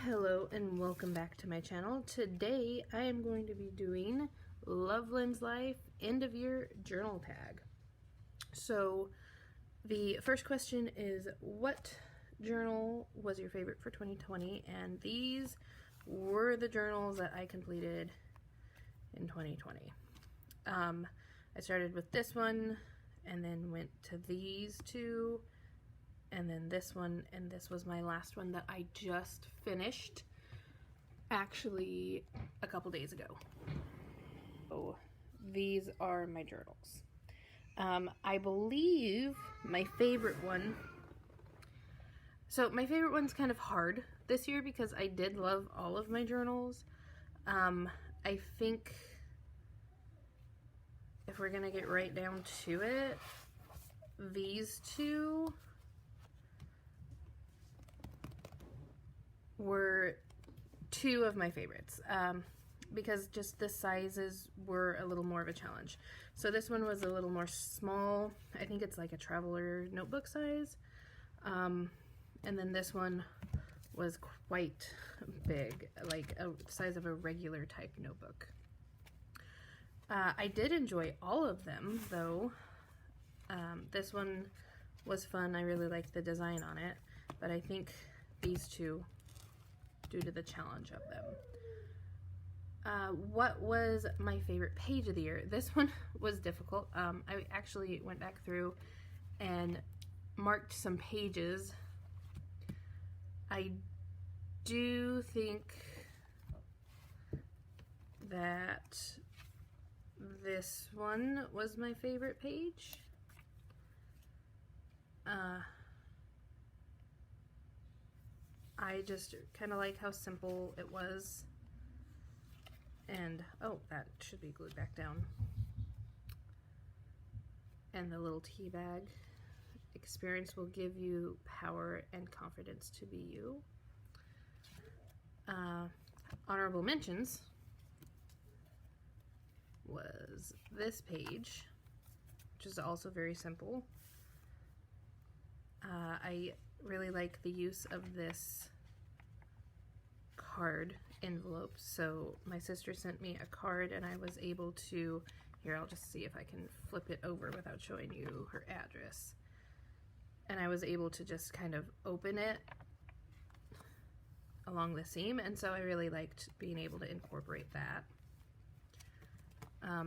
Hello and welcome back to my channel. Today I am going to be doing Lynn's Life end of year journal tag. So the first question is, what journal was your favorite for 2020? And these were the journals that I completed in 2020. I started with this one and then went to these two, and then this one, and this was my last one that I just finished actually a couple days ago. Oh, these are my journals. I believe my favorite one, so my favorite one's kind of hard this year because I did love all of my journals. I think if we're gonna get right down to it, these two were two of my favorites, because just the sizes were a little more of a challenge. So this one was a little more small. I think it's like a traveler notebook size. And then this one was quite big, like a size of a regular type notebook. I did enjoy all of them though. This one was fun. I really liked the design on it, but I think these two, due to the challenge of them. What was my favorite page of the year? This one was difficult. I actually went back through and marked some pages. I do think that this one was my favorite page. I just kind of like how simple it was. And, oh, that should be glued back down. And the little tea bag. Experience will give you power and confidence to be you. Honorable mentions was this page, which is also very simple. I really like the use of this card envelope. So my sister sent me a card and I was able to, here, I'll just see if I can flip it over without showing you her address. And I was able to just kind of open it along the seam, and so I really liked being able to incorporate that.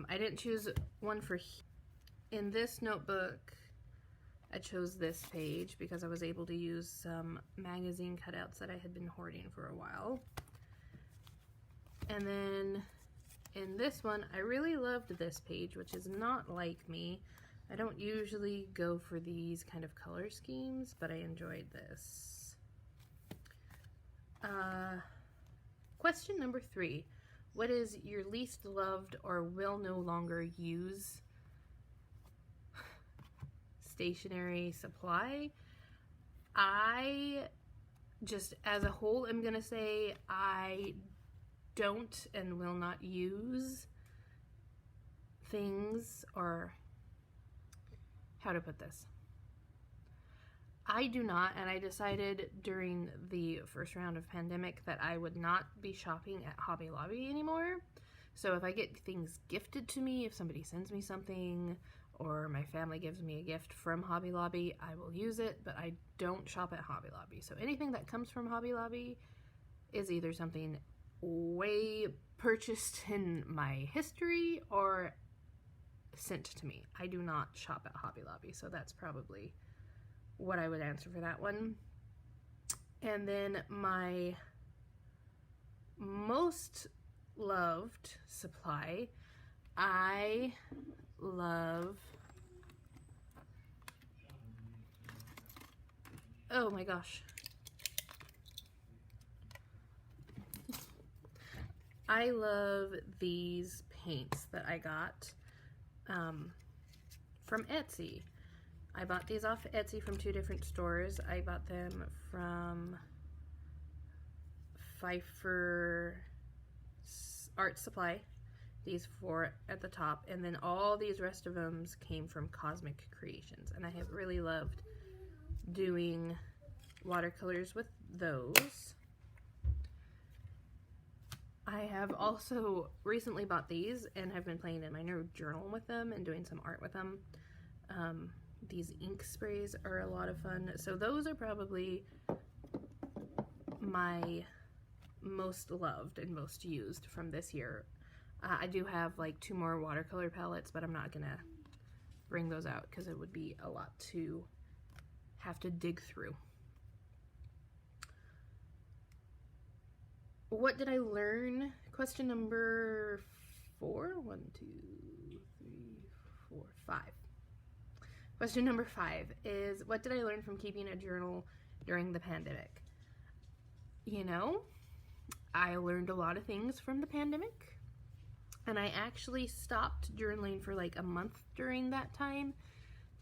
I didn't choose one for in this notebook. I chose this page because I was able to use some magazine cutouts that I had been hoarding for a while. And then in this one, I really loved this page, which is not like me. I don't usually go for these kind of color schemes, but I enjoyed this. Question number 3. What is your least loved or will no longer use stationery supply? I just, as a whole, am gonna say I don't and will not use things, or how to put this. I do not, and I decided during the first round of pandemic that I would not be shopping at Hobby Lobby anymore. So if I get things gifted to me, if somebody sends me something, or my family gives me a gift from Hobby Lobby, I will use it, but I don't shop at Hobby Lobby. So anything that comes from Hobby Lobby is either something way purchased in my history or sent to me. I do not shop at Hobby Lobby, so that's probably what I would answer for that one. And then my most loved supply, I love, oh my gosh, I love these paints that I got from Etsy. I bought these off Etsy from 2 different stores. I bought them from Pfeiffer Art Supply, these 4 at the top, and then all these rest of them came from Cosmic Creations, and I have really loved doing watercolors with those. I have also recently bought these and have been playing in my new journal with them and doing some art with them. These ink sprays are a lot of fun. So those are probably my most loved and most used from this year. I do have like 2 more watercolor palettes, but I'm not gonna bring those out because it would be a lot to have to dig through. What did I learn? Question number 4. 1, 2, 3, 4, 5. Question number 5 is, what did I learn from keeping a journal during the pandemic? You know, I learned a lot of things from the pandemic, and I actually stopped journaling for like a month during that time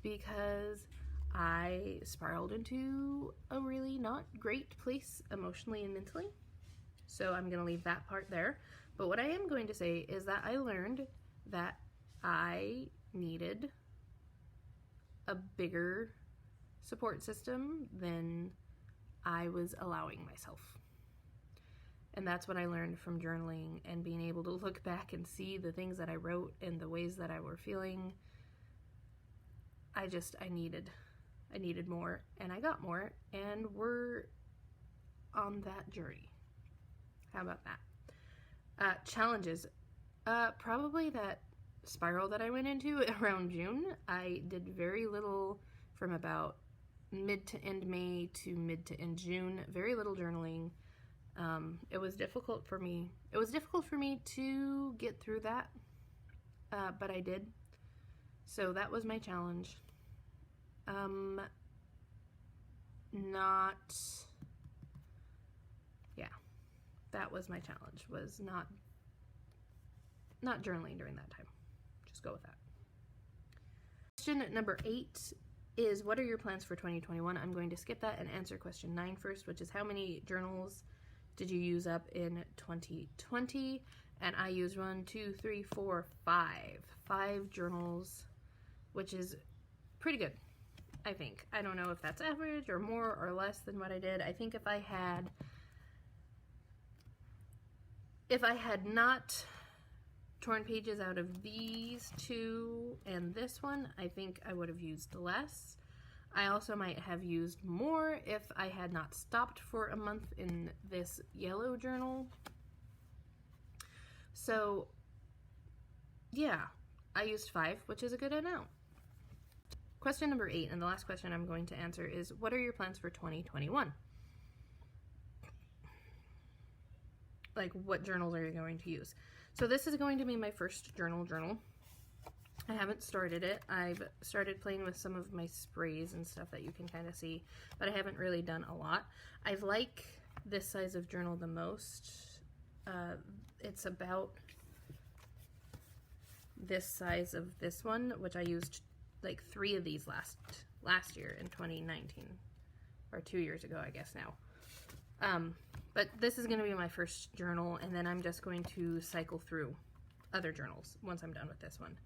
because I spiraled into a really not great place emotionally and mentally. So I'm going to leave that part there. But what I am going to say is that I learned that I needed a bigger support system than I was allowing myself. And that's what I learned from journaling and being able to look back and see the things that I wrote and the ways that I were feeling. I needed more, and I got more, and we're on that journey. How about that? Challenges. Probably that spiral that I went into around June. I did very little from about mid to end May to mid to end June. Very little journaling. It was difficult for me. It was difficult for me to get through that, but I did. So that was my challenge. That was my challenge, was not journaling during that time. Just go with that. Question number 8 is, what are your plans for 2021? I'm going to skip that and answer question 9 first, which is, how many journals did you use up in 2020? And I used 5 journals, which is pretty good, I think. I don't know if that's average or more or less than what I did. I think if I had not torn pages out of these 2 and this one, I think I would have used less. I also might have used more if I had not stopped for a month in this yellow journal. So yeah, I used 5, which is a good amount. Question number 8, and the last question I'm going to answer, is, what are your plans for 2021? Like, what journals are you going to use? So this is going to be my first journal. I haven't started it. I've started playing with some of my sprays and stuff that you can kind of see, but I haven't really done a lot. I like this size of journal the most. It's about this size of this one, which I used like 3 of these last year in 2019, or 2 years ago, I guess now. But this is going to be my first journal, and then I'm just going to cycle through other journals once I'm done with this one.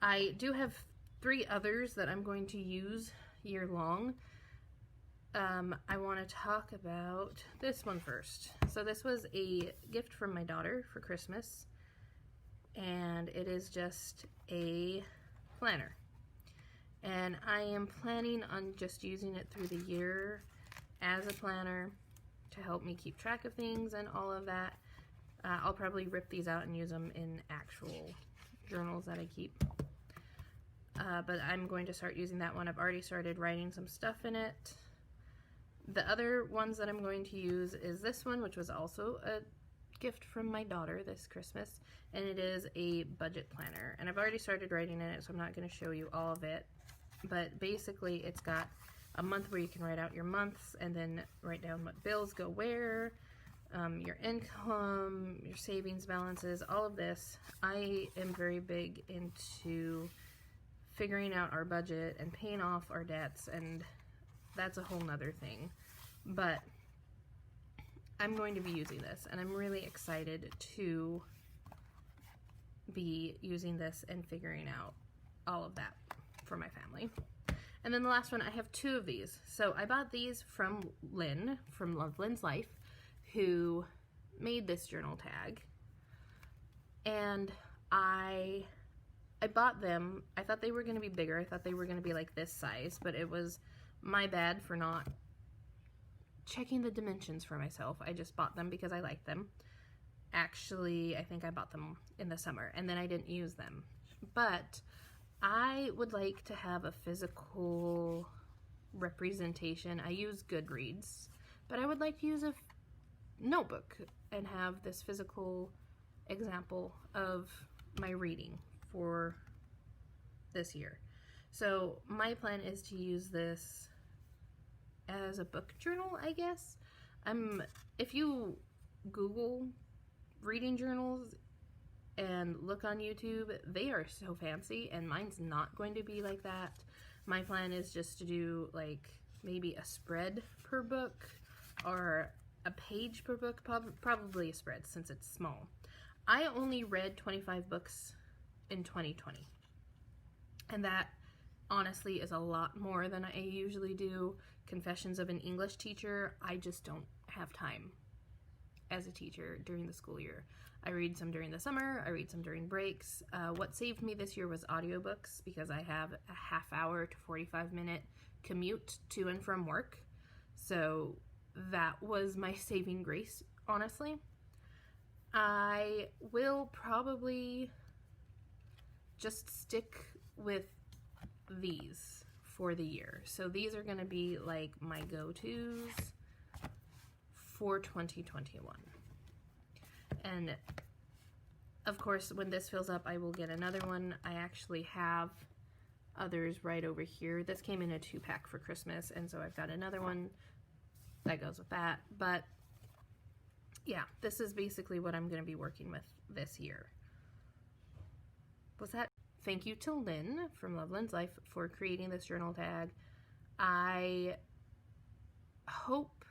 I do have 3 others that I'm going to use year long. I want to talk about this one first. So this was a gift from my daughter for Christmas, and it is just a planner. And I am planning on just using it through the year as a planner to help me keep track of things and all of that. I'll probably rip these out and use them in actual journals that I keep. But I'm going to start using that one. I've already started writing some stuff in it. The other ones that I'm going to use is this one, which was also a gift from my daughter this Christmas, and it is a budget planner. And I've already started writing in it, so I'm not going to show you all of it. But basically, it's got a month where you can write out your months and then write down what bills go where, your income, your savings balances, all of this. I am very big into figuring out our budget and paying off our debts, and that's a whole nother thing. But I'm going to be using this, and I'm really excited to be using this and figuring out all of that for my family. And then the last one, I have 2 of these. So I bought these from Lynn, from LoveLynnsLife, who made this journal tag, and I bought them. I thought they were going to be bigger. I thought they were going to be like this size, but it was my bad for not checking the dimensions for myself. I just bought them because I liked them. Actually, I think I bought them in the summer, and then I didn't use them. But I would like to have a physical representation. I use Goodreads, but I would like to use a notebook and have this physical example of my reading for this year. So my plan is to use this as a book journal, I guess. If you Google reading journals and look on YouTube, they are so fancy, and mine's not going to be like that. My plan is just to do like maybe a spread per book or a page per book, probably a spread since it's small. I only read 25 books in 2020, and that honestly is a lot more than I usually do. Confessions of an English Teacher, I just don't have time as a teacher during the school year. I read some during the summer, I read some during breaks. What saved me this year was audiobooks, because I have a half-hour to 45-minute commute to and from work. So that was my saving grace, honestly. I will probably just stick with these for the year. So these are going to be like my go-tos for 2021. And of course, when this fills up, I will get another one. I actually have others right over here. This came in a 2-pack for Christmas, and so I've got another one that goes with that. But yeah, this is basically what I'm going to be working with this year. Was that? Thank you to Lynn from LoveLynnsLife for creating this journal tag. I hope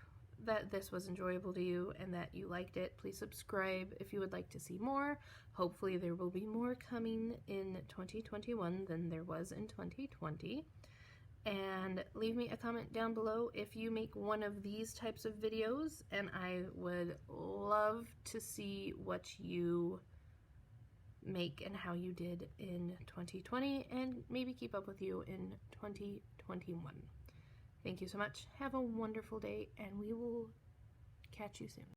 that this was enjoyable to you and that you liked it. Please subscribe if you would like to see more. Hopefully there will be more coming in 2021 than there was in 2020. And leave me a comment down below if you make one of these types of videos, and I would love to see what you make and how you did in 2020, and maybe keep up with you in 2021. Thank you so much. Have a wonderful day, and we will catch you soon.